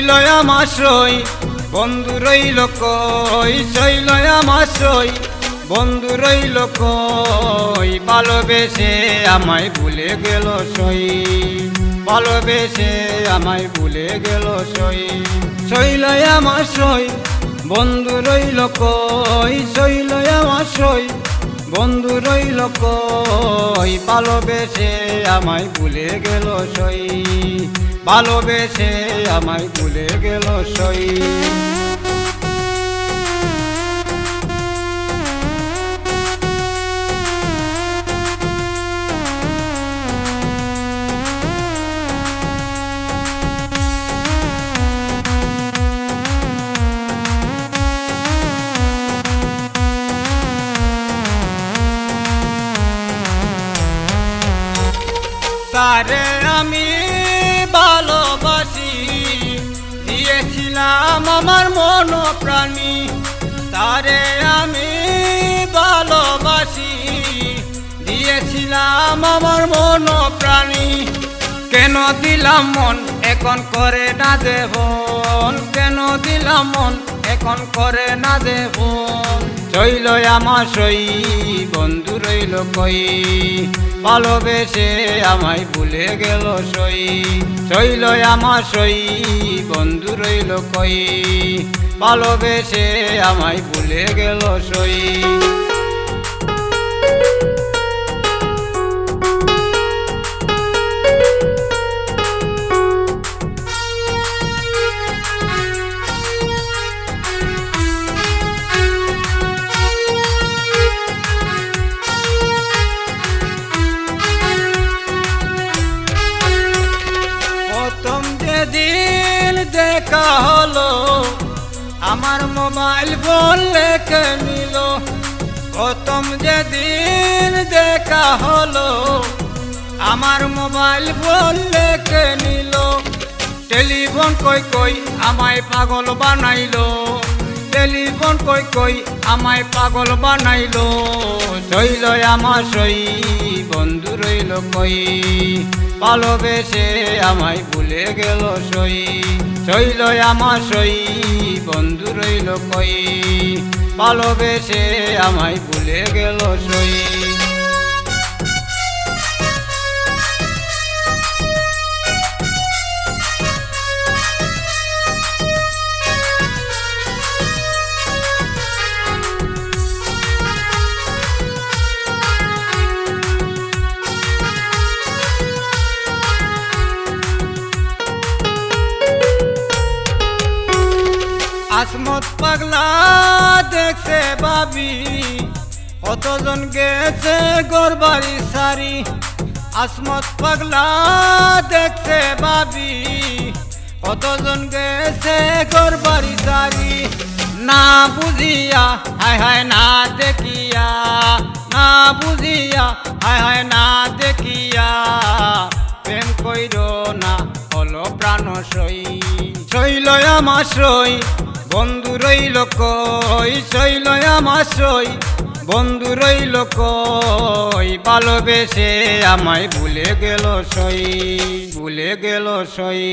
শৈল আমার সই বন্ধু রইল কই, শৈল আমার সই বন্ধু রইল কই, ভালোবেসে আমায় ভুলে গেল সই, ভালোবেসে আমায় ভুলে গেল সই। শৈল আমার সই বন্ধু রইল কই, শৈল আমার সই বন্ধু রইল কই, ভালোবেসে আমায় ভুলে গেল সই, ভালোবেসে আমায় ভুলে গেল সই। তারে আমি ভালোবাসি, দিয়েছিলাম আমার মন প্রাণী, তারে আমি ভালোবাসি, দিয়েছিলাম আমার মন প্রাণী। কেন দিলাম মন এখন করে না দেবন, কেন দিলাম মন এখন করে না দেবন। শৈল আমার সই বন্ধু রইল কই, ভালোবেসে আমায় ভুলে গেল সই, শৈল আমার সই বন্ধু রইল কই, ভালোবেসে আমায় ভুলে গেল সই। দিন দেখা হলো আমার মোবাইল ফোন লেখে নিল, প্রথম যেদিন দেখা হলো আমার মোবাইল ফোন লেখে নিল। টেলিফোন কই কই আমায় পাগল বানাইলো, টেলিফোন কই কই আমায় পাগল বানাইলো। শৈল আমার সই বন্ধু রইল কই, ভালোবেসে আমায় ভুলে গেল সই, শৈল আমার সই বন্ধু রইল কই, ভালোবেসে আমায় ভুলে গেল সই। আসমত পাগলা দেখছে ভাবি, কতজন গেছে ঘর বাড়ি সারি। আসমত পাগলা দেখছে ভাবি, কতজন গেছে ঘর বাড়ি সারি। না বুঝিয়া হায় হায় না দেখিয়া, না বুঝিয়া হায় হায় না দেখিয়া, প্রেম কইর না হলো প্রাণ সই। শৈল আমার সই বন্ধু রইল কই, শৈল আমার সই বন্ধু রইল কই, ভালোবেসে আমায় ভুলে গেল সই, ভুলে গেল সই।